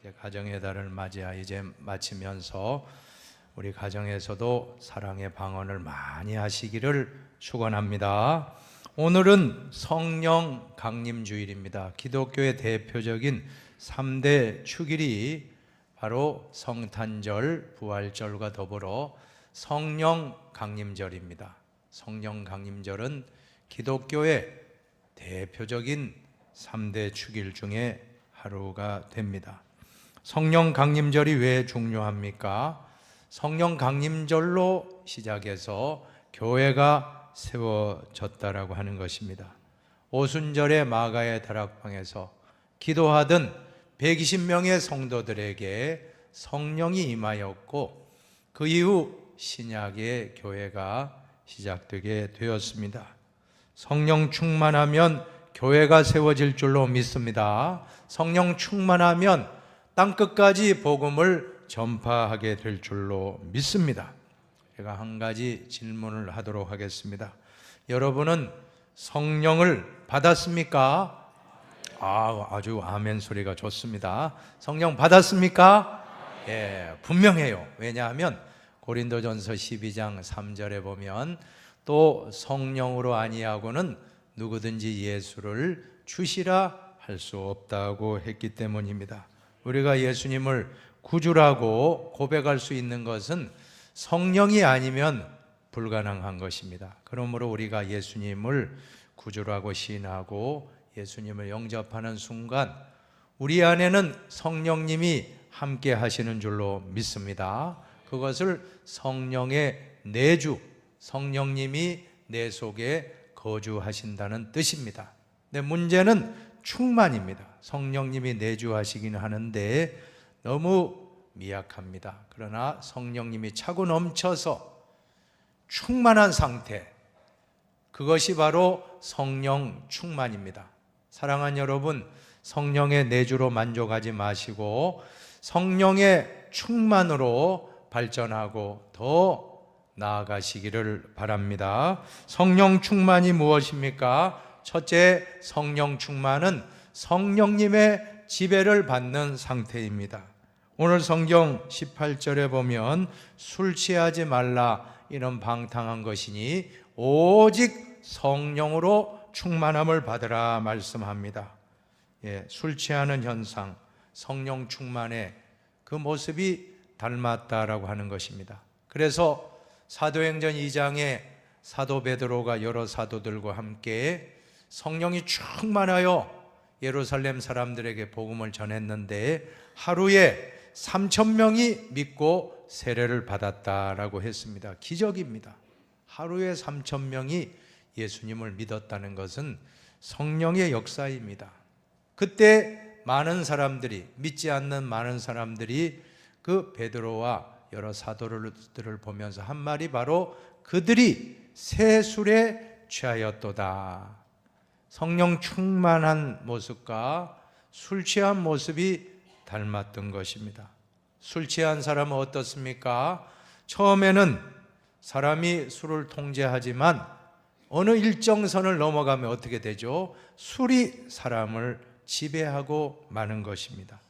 이제 가정의 달을 맞이하 이제 마치면서 우리 가정에서도 사랑의 방언을 많이 하시기를 축원합니다. 오늘은 성령 강림 주일입니다. 기독교의 대표적인 3대 축일이 바로 성탄절, 부활절과 더불어 성령 강림절입니다. 성령 강림절은 기독교의 대표적인 3대 축일 중에 하루가 됩니다. 성령 강림절이 왜 중요합니까? 성령 강림절로 시작해서 교회가 세워졌다라고 하는 것입니다. 오순절에 마가의 다락방에서 기도하던 120명의 성도들에게 성령이 임하였고 그 이후 신약의 교회가 시작되게 되었습니다. 성령 충만하면 교회가 세워질 줄로 믿습니다. 성령 충만하면 땅끝까지 복음을 전파하게 될 줄로 믿습니다. 제가 한 가지 질문을 하도록 하겠습니다. 여러분은 성령을 받았습니까? 아주 아멘 소리가 좋습니다. 성령 받았습니까? 예, 분명해요. 왜냐하면 고린도전서 12장 3절에 보면 또 성령으로 아니하고는 누구든지 예수를 주시라 할 수 없다고 했기 때문입니다. 우리가 예수님을 구주라고 고백할 수 있는 것은 성령이 아니면 불가능한 것입니다. 그러므로 우리가 예수님을 구주라고 시인하고 예수님을 영접하는 순간 우리 안에는 성령님이 함께 하시는 줄로 믿습니다. 그것을 성령의 내주, 성령님이 내 속에 거주하신다는 뜻입니다. 근데 문제는 충만입니다. 성령님이 내주하시기는 하는데 너무 미약합니다. 그러나 성령님이 차고 넘쳐서 충만한 상태, 그것이 바로 성령 충만입니다. 사랑하는 여러분, 성령의 내주로 만족하지 마시고 성령의 충만으로 발전하고 더 나아가시기를 바랍니다. 성령 충만이 무엇입니까? 첫째, 성령 충만은 성령님의 지배를 받는 상태입니다. 오늘 성경 18절에 보면 술 취하지 말라 이런 방탕한 것이니 오직 성령으로 충만함을 받으라 말씀합니다. 술 취하는 현상, 성령 충만의 그 모습이 닮았다라고 하는 것입니다. 그래서 사도행전 2장에 사도 베드로가 여러 사도들과 함께 성령이 충만하여 예루살렘 사람들에게 복음을 전했는데 하루에 3,000명이 믿고 세례를 받았다라고 했습니다. 기적입니다. 하루에 3,000명이 예수님을 믿었다는 것은 성령의 역사입니다. 그때 많은 사람들이, 믿지 않는 많은 사람들이 그 베드로와 여러 사도들을 보면서 한 말이 바로 그들이 새 술에 취하였도다. 성령 충만한 모습과 술 취한 모습이 닮았던 것입니다. 술 취한 사람은 어떻습니까? 처음에는 사람이 술을 통제하지만 어느 일정 선을 넘어가면 어떻게 되죠? 술이 사람을 지배하고 마는 것입니다.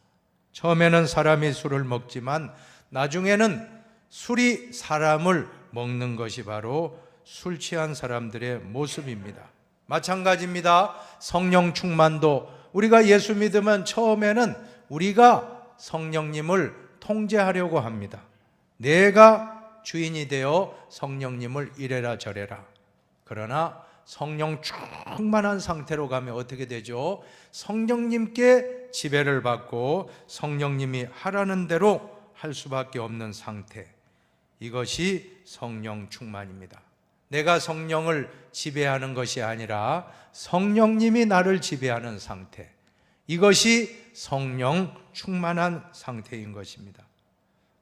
처음에는 사람이 술을 먹지만 나중에는 술이 사람을 먹는 것이 바로 술 취한 사람들의 모습입니다. 마찬가지입니다. 성령 충만도 우리가 예수 믿으면 처음에는 우리가 성령님을 통제하려고 합니다. 내가 주인이 되어 성령님을 이래라 저래라. 그러나 성령 충만한 상태로 가면 어떻게 되죠? 성령님께 지배를 받고 성령님이 하라는 대로 할 수밖에 없는 상태, 이것이 성령 충만입니다. 내가 성령을 지배하는 것이 아니라 성령님이 나를 지배하는 상태, 이것이 성령 충만한 상태인 것입니다.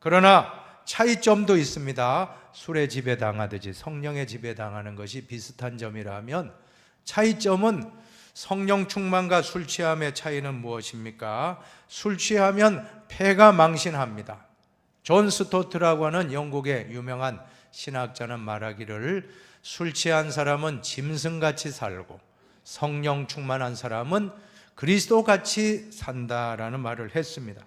그러나 차이점도 있습니다. 술에 지배당하듯이 성령에 지배당하는 것이 비슷한 점이라면 차이점은 성령 충만과 술 취함의 차이는 무엇입니까? 술 취하면 폐가 망신합니다. 존 스토트라고 하는 영국의 유명한 신학자는 말하기를 술 취한 사람은 짐승같이 살고 성령 충만한 사람은 그리스도같이 산다라는 말을 했습니다.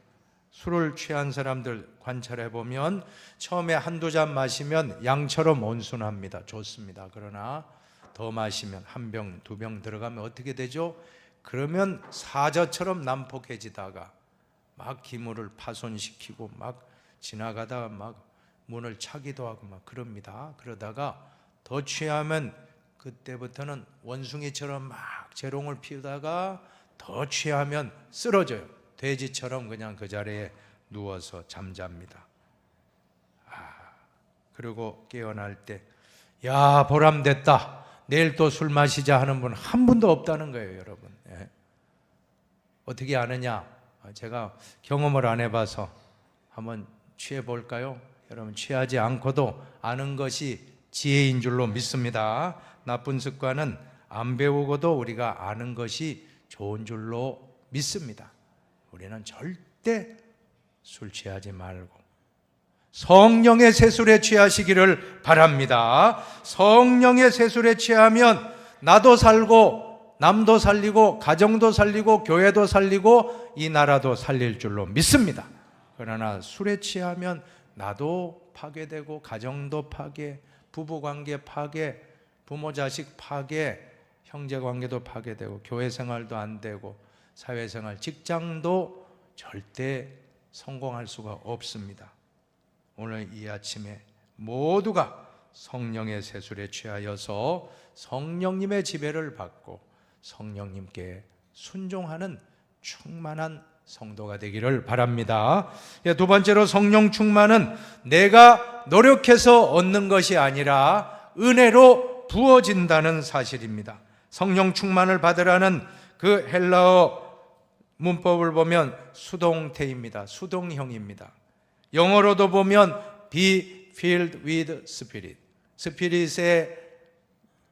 술을 취한 사람들 관찰해 보면 처음에 한두 잔 마시면 양처럼 온순합니다. 좋습니다. 그러나 더 마시면 한 병, 두 병 들어가면 어떻게 되죠? 그러면 사자처럼 난폭해지다가 막 기물을 파손시키고 막 지나가다가 막 문을 차기도 하고 막 그럽니다. 그러다가 더 취하면 그때부터는 원숭이처럼 막 재롱을 피우다가 더 취하면 쓰러져요. 돼지처럼 그냥 그 자리에 누워서 잠잡니다. 그리고 깨어날 때, 야, 보람됐다, 내일 또 술 마시자 하는 분 한 분도 없다는 거예요, 여러분. 예. 어떻게 아느냐? 제가 경험을 안 해봐서 한번 취해 볼까요? 여러분, 취하지 않고도 아는 것이 지혜인 줄로 믿습니다. 나쁜 습관은 안 배우고도 우리가 아는 것이 좋은 줄로 믿습니다. 우리는 절대 술 취하지 말고 성령의 세술에 취하시기를 바랍니다. 성령의 세술에 취하면 나도 살고 남도 살리고 가정도 살리고 교회도 살리고 이 나라도 살릴 줄로 믿습니다. 그러나 술에 취하면 나도 파괴되고 가정도 파괴, 부부관계 파괴, 부모 자식 파괴, 형제관계도 파괴되고 교회 생활도 안 되고 사회생활, 직장도 절대 성공할 수가 없습니다. 오늘 이 아침에 모두가 성령의 세술에 취하여서 성령님의 지배를 받고 성령님께 순종하는 충만한 성도가 되기를 바랍니다. 두 번째로, 성령 충만은 내가 노력해서 얻는 것이 아니라 은혜로 부어진다는 사실입니다. 성령 충만을 받으라는 그 헬라어 문법을 보면 수동태입니다. 수동형입니다. 영어로도 보면 be filled with spirit. 스피릿의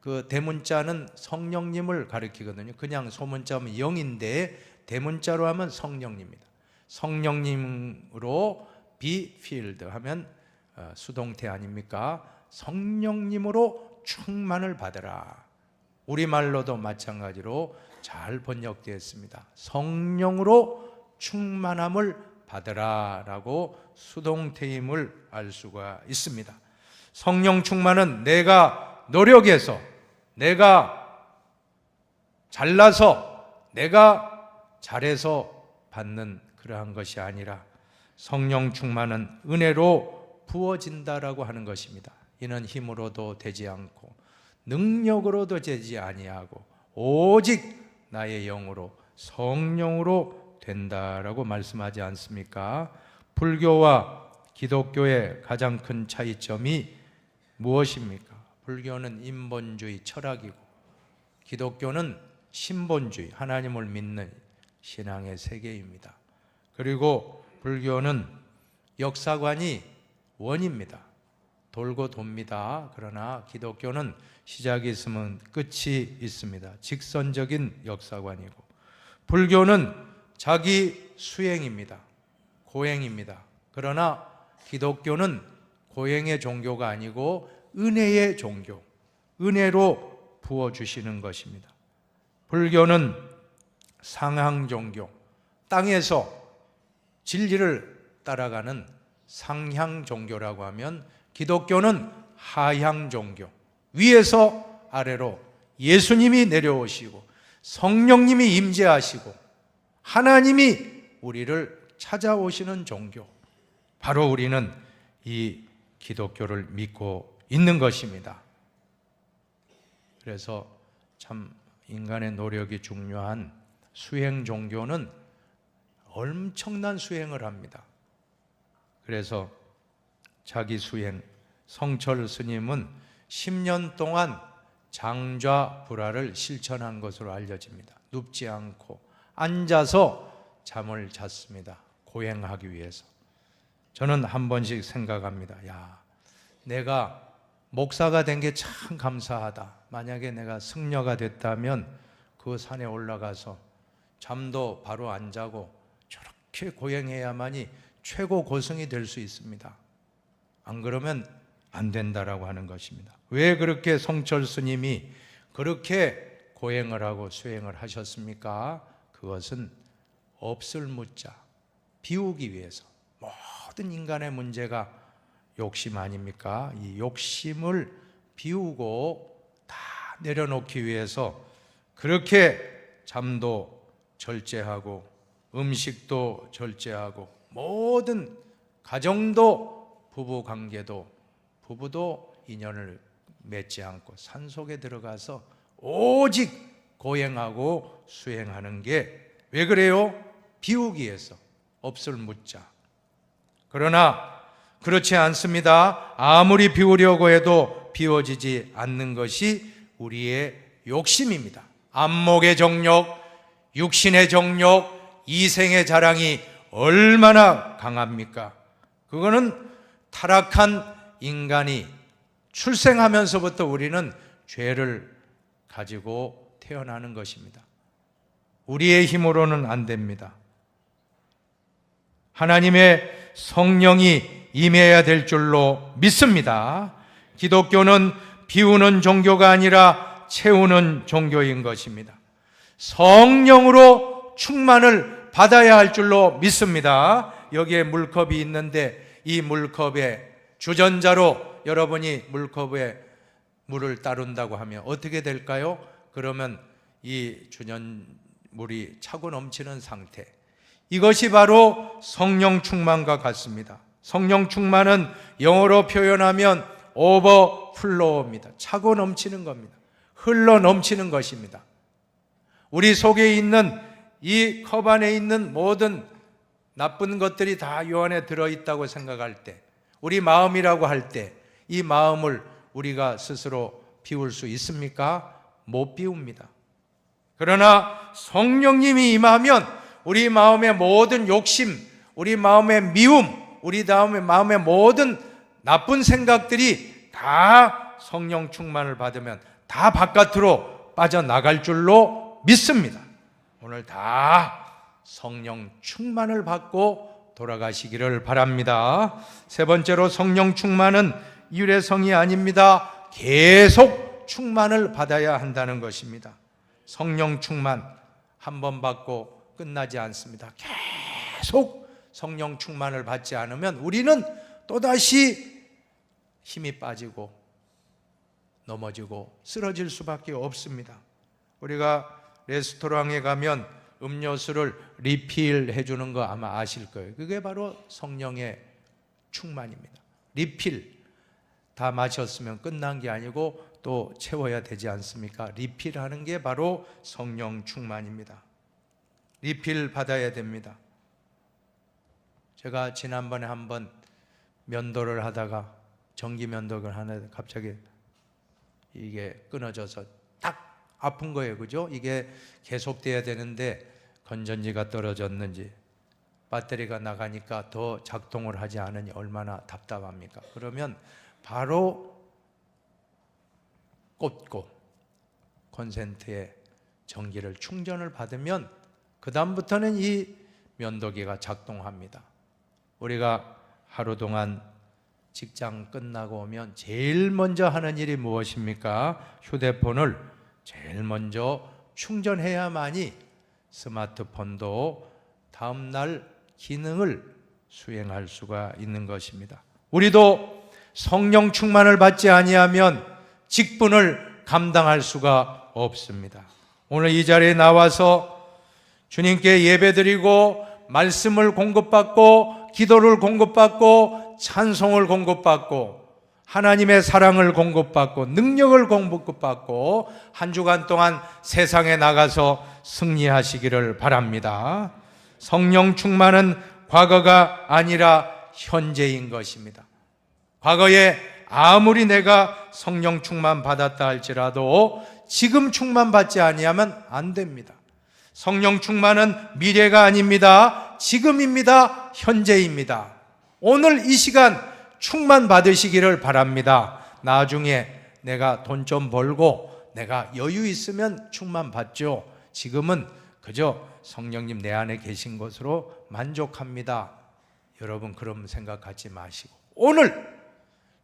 그 대문자는 성령님을 가리키거든요. 그냥 소문자면 영인데 대문자로 하면 성령님입니다. 성령님으로 be filled 하면 수동태 아닙니까? 성령님으로 충만을 받으라. 우리말로도 마찬가지로 잘 번역되어 있습니다. 성령으로 충만함을 받으라라고 수동태임을 알 수가 있습니다. 성령 충만은 내가 노력해서, 내가 잘나서, 내가 잘해서 받는 그러한 것이 아니라 성령 충만은 은혜로 부어진다라고 하는 것입니다. 이는 힘으로도 되지 않고 능력으로도 되지 아니하고 오직 나의 영으로 성령으로 된다라고 말씀하지 않습니까? 불교와 기독교의 가장 큰 차이점이 무엇입니까? 불교는 인본주의 철학이고 기독교는 신본주의, 하나님을 믿는 신앙의 세계입니다. 그리고 불교는 역사관이 원입니다. 돌고 돕니다. 그러나 기독교는 시작이 있으면 끝이 있습니다. 직선적인 역사관이고, 불교는 자기 수행입니다. 고행입니다. 그러나 기독교는 고행의 종교가 아니고 은혜의 종교, 은혜로 부어주시는 것입니다. 불교는 상향 종교, 땅에서 진리를 따라가는 상향 종교라고 하면, 기독교는 하향 종교, 위에서 아래로 예수님이 내려오시고 성령님이 임재하시고 하나님이 우리를 찾아오시는 종교, 바로 우리는 이 기독교를 믿고 있는 것입니다. 그래서 참 인간의 노력이 중요한 수행 종교는 엄청난 수행을 합니다. 그래서 자기 수행, 성철 스님은 10년 동안 장좌불화를 실천한 것으로 알려집니다. 눕지 않고 앉아서 잠을 잤습니다. 고행하기 위해서. 저는 한 번씩 생각합니다. 야, 내가 목사가 된 게 참 감사하다. 만약에 내가 승려가 됐다면 그 산에 올라가서 잠도 바로 안 자고 저렇게 고행해야만이 최고 고승이 될 수 있습니다. 안 그러면 안 된다라고 하는 것입니다. 왜 그렇게 성철 스님이 그렇게 고행을 하고 수행을 하셨습니까? 그것은 없을 무자, 비우기 위해서. 모든 인간의 문제가 욕심 아닙니까? 이 욕심을 비우고 다 내려놓기 위해서 그렇게 잠도 절제하고 음식도 절제하고 모든 가정도 부부관계도 부부도 인연을 맺지 않고 산속에 들어가서 오직 고행하고 수행하는 게 왜 그래요? 비우기 위해서, 없을 묻자. 그러나 그렇지 않습니다. 아무리 비우려고 해도 비워지지 않는 것이 우리의 욕심입니다. 안목의 정욕, 육신의 정욕, 이생의 자랑이 얼마나 강합니까? 그거는 타락한 인간이 출생하면서부터 우리는 죄를 가지고 태어나는 것입니다. 우리의 힘으로는 안 됩니다. 하나님의 성령이 임해야 될 줄로 믿습니다. 기독교는 비우는 종교가 아니라 채우는 종교인 것입니다. 성령으로 충만을 받아야 할 줄로 믿습니다. 여기에 물컵이 있는데 이 물컵에 주전자로 여러분이 물컵에 물을 따른다고 하면 어떻게 될까요? 그러면 이 물이 차고 넘치는 상태, 이것이 바로 성령 충만과 같습니다. 성령 충만은 영어로 표현하면 오버플로우입니다. 차고 넘치는 겁니다. 흘러 넘치는 것입니다. 우리 속에 있는 이 컵 안에 있는 모든 나쁜 것들이 다 이 안에 들어있다고 생각할 때, 우리 마음이라고 할 때 이 마음을 우리가 스스로 비울 수 있습니까? 못 비웁니다. 그러나 성령님이 임하면 우리 마음의 모든 욕심, 우리 마음의 미움, 우리 마음의 모든 나쁜 생각들이 다 성령 충만을 받으면 다 바깥으로 빠져나갈 줄로 믿습니다. 오늘 다 성령 충만을 받고 돌아가시기를 바랍니다. 세 번째로 성령 충만은 일회성이 아닙니다. 계속 충만을 받아야 한다는 것입니다. 성령 충만 한 번 받고 끝나지 않습니다. 계속 성령 충만을 받지 않으면 우리는 또다시 힘이 빠지고 넘어지고 쓰러질 수밖에 없습니다. 우리가 레스토랑에 가면 음료수를 리필해 주는 거 아마 아실 거예요. 그게 바로 성령의 충만입니다. 리필, 다 마셨으면 끝난 게 아니고 또 채워야 되지 않습니까? 리필하는 게 바로 성령 충만입니다. 리필 받아야 됩니다. 제가 지난번에 한번 면도를 하다가 전기 면도를 하는데 갑자기 이게 끊어져서 딱 아픈 거예요. 그죠? 이게 계속돼야 되는데 건전지가 떨어졌는지 배터리가 나가니까 더 작동을 하지 않으니 얼마나 답답합니까? 그러면 바로 꽂고 콘센트에 전기를 충전을 받으면 그 다음부터는 이 면도기가 작동합니다. 우리가 하루 동안 직장 끝나고 오면 제일 먼저 하는 일이 무엇입니까? 휴대폰을 제일 먼저 충전해야만이 스마트폰도 다음날 기능을 수행할 수가 있는 것입니다. 우리도 성령 충만을 받지 아니하면 직분을 감당할 수가 없습니다. 오늘 이 자리에 나와서 주님께 예배드리고 말씀을 공급받고 기도를 공급받고 찬송을 공급받고 하나님의 사랑을 공급받고 능력을 공급받고 한 주간 동안 세상에 나가서 승리하시기를 바랍니다. 성령 충만은 과거가 아니라 현재인 것입니다. 과거에 아무리 내가 성령 충만 받았다 할지라도 지금 충만 받지 아니하면 안 됩니다. 성령 충만은 미래가 아닙니다. 지금입니다. 현재입니다. 오늘 이 시간 충만 받으시기를 바랍니다. 나중에 내가 돈 좀 벌고 내가 여유 있으면 충만 받죠. 지금은 그저 성령님 내 안에 계신 것으로 만족합니다. 여러분 그런 생각 갖지 마시고 오늘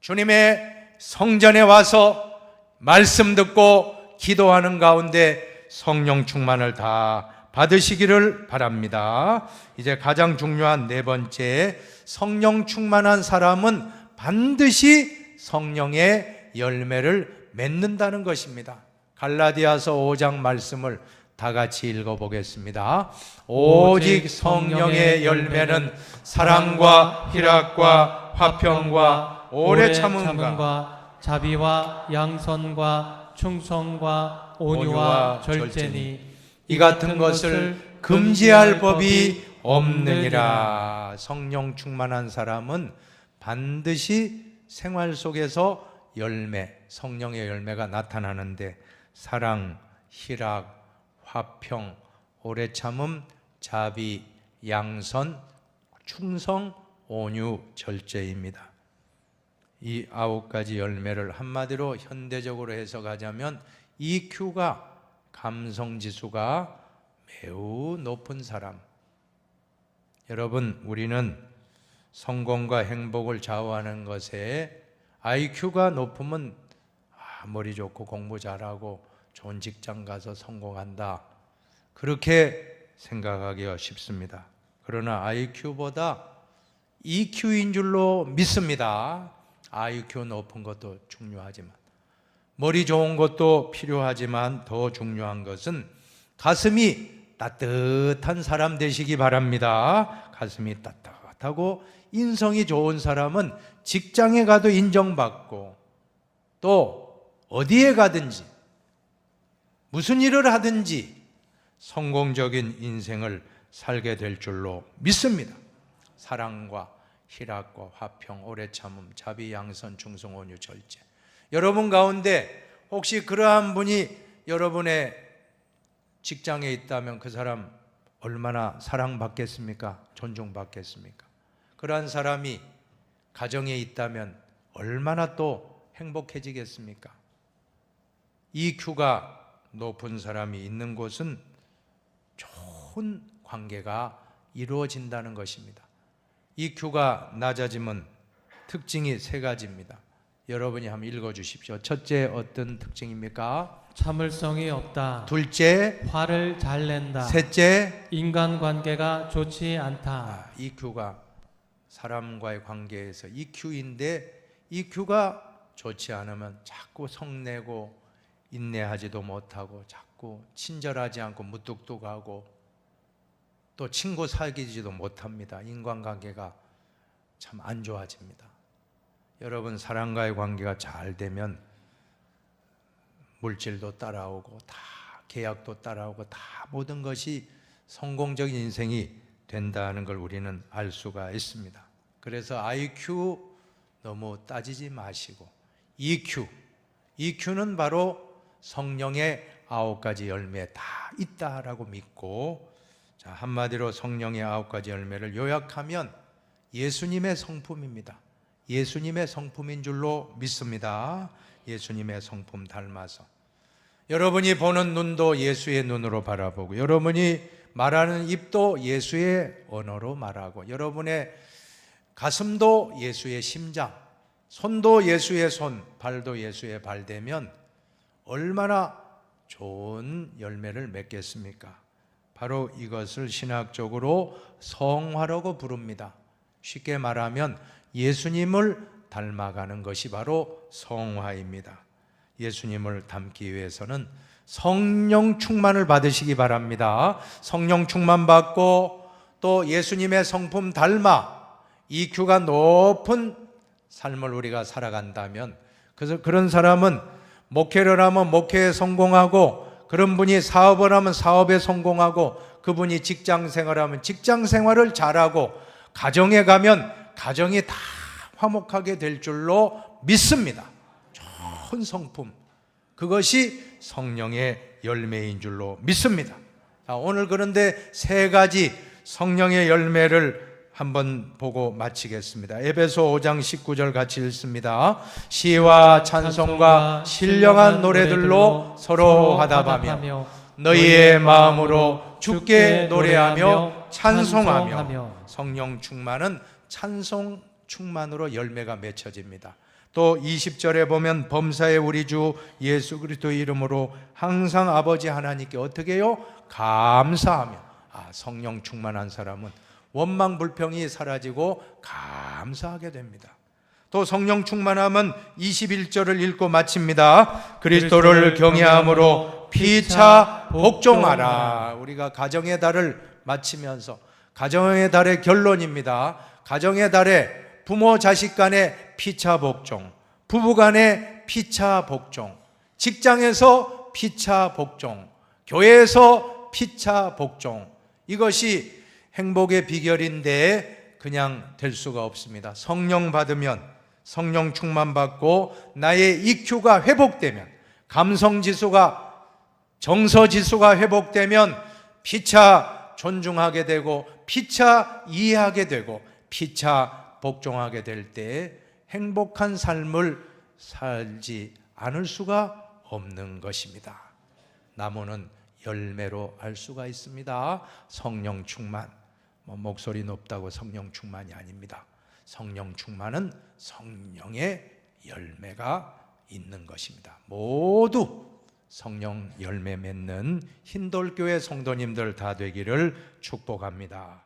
주님의 성전에 와서 말씀 듣고 기도하는 가운데 성령 충만을 다 받으시기를 바랍니다. 이제 가장 중요한 네 번째, 성령 충만한 사람은 반드시 성령의 열매를 맺는다는 것입니다. 갈라디아서 5장 말씀을 다 같이 읽어보겠습니다. 오직 성령의 열매는 사랑과 희락과 화평과 오래 참음과 자비와 양선과 충성과 온유와 절제니 이 같은 것을 금지할 법이 없느니라. 성령 충만한 사람은 반드시 생활 속에서 열매, 성령의 열매가 나타나는데 사랑, 희락, 화평, 오래 참음, 자비, 양선, 충성, 온유, 절제입니다. 이 9가지 열매를 한마디로 현대적으로 해석하자면 EQ가, 감성지수가 매우 높은 사람. 여러분, 우리는 성공과 행복을 좌우하는 것에 IQ가 높으면 머리 좋고 공부 잘하고 좋은 직장 가서 성공한다, 그렇게 생각하기가 쉽습니다. 그러나 IQ보다 EQ인 줄로 믿습니다. IQ 높은 것도 중요하지만, 머리 좋은 것도 필요하지만 더 중요한 것은 가슴이 따뜻한 사람 되시기 바랍니다. 가슴이 따뜻하고 인성이 좋은 사람은 직장에 가도 인정받고 또 어디에 가든지 무슨 일을 하든지 성공적인 인생을 살게 될 줄로 믿습니다. 사랑과 희락과 화평, 오래 참음, 자비, 양선, 충성, 온유, 절제. 여러분 가운데 혹시 그러한 분이 여러분의 직장에 있다면 그 사람 얼마나 사랑받겠습니까? 존중받겠습니까? 그러한 사람이 가정에 있다면 얼마나 또 행복해지겠습니까? EQ가 높은 사람이 있는 곳은 좋은 관계가 이루어진다는 것입니다. EQ가 낮아지면 특징이 3가지입니다. 여러분이 한번 읽어주십시오. 첫째, 어떤 특징입니까? 참을성이 없다. 둘째, 화를 잘 낸다. 셋째, 인간관계가 좋지 않다. EQ가 사람과의 관계에서 EQ인데 EQ가 좋지 않으면 자꾸 성내고 인내하지도 못하고 자꾸 친절하지 않고 무뚝뚝하고 또 친구 사귀지도 못합니다. 인간관계가 참 안 좋아집니다. 여러분, 사람과의 관계가 잘 되면 물질도 따라오고 다 계약도 따라오고 다 모든 것이 성공적인 인생이 된다는 걸 우리는 알 수가 있습니다. 그래서 IQ 너무 따지지 마시고 EQ는 바로 성령의 9가지 열매 다 있다라고 믿고, 자, 한마디로 성령의 9가지 열매를 요약하면 예수님의 성품입니다. 예수님의 성품인 줄로 믿습니다. 예수님의 성품 닮아서 여러분이 보는 눈도 예수의 눈으로 바라보고, 여러분이 말하는 입도 예수의 언어로 말하고, 여러분의 가슴도 예수의 심장, 손도 예수의 손, 발도 예수의 발 되면 얼마나 좋은 열매를 맺겠습니까? 바로 이것을 신학적으로 성화라고 부릅니다. 쉽게 말하면 예수님을 닮아가는 것이 바로 성화입니다. 예수님을 닮기 위해서는 성령 충만을 받으시기 바랍니다. 성령 충만 받고 또 예수님의 성품 닮아 EQ가 높은 삶을 우리가 살아간다면, 그래서 그런 사람은 목회를 하면 목회에 성공하고, 그런 분이 사업을 하면 사업에 성공하고, 그분이 직장 생활하면 직장 생활을 잘하고, 가정에 가면 가정이 다 화목하게 될 줄로 믿습니다. 좋은 성품, 그것이 성령의 열매인 줄로 믿습니다. 자, 오늘 그런데 3가지 성령의 열매를 한번 보고 마치겠습니다. 에베소 5장 19절 같이 읽습니다. 시와 찬송과 신령한 노래들로 서로 화답하며 너희의 마음으로 주께 노래하며 찬송하며. 성령 충만은 찬송 충만으로 열매가 맺혀집니다. 또 20절에 보면 범사의 우리 주 예수 그리스도 이름으로 항상 아버지 하나님께 어떻게 해요? 감사하며. 성령 충만한 사람은 원망 불평이 사라지고 감사하게 됩니다. 또 성령 충만하면 21절을 읽고 마칩니다. 그리스도를 경외함으로 피차 복종하라. 우리가 가정의 달을 마치면서 가정의 달의 결론입니다. 가정의 달에 부모 자식 간의 피차 복종, 부부 간의 피차 복종, 직장에서 피차 복종, 교회에서 피차 복종, 이것이 행복의 비결인데 그냥 될 수가 없습니다. 성령 받으면, 성령 충만 받고 나의 EQ가 회복되면, 감성 지수가, 정서 지수가 회복되면 피차 존중하게 되고 피차 이해하게 되고 피차 복종하게 될 때 행복한 삶을 살지 않을 수가 없는 것입니다. 나무는 열매로 알 수가 있습니다. 성령 충만, 목소리 높다고 성령 충만이 아닙니다. 성령 충만은 성령의 열매가 있는 것입니다. 모두 성령 열매 맺는 흰돌교회 성도님들 다 되기를 축복합니다.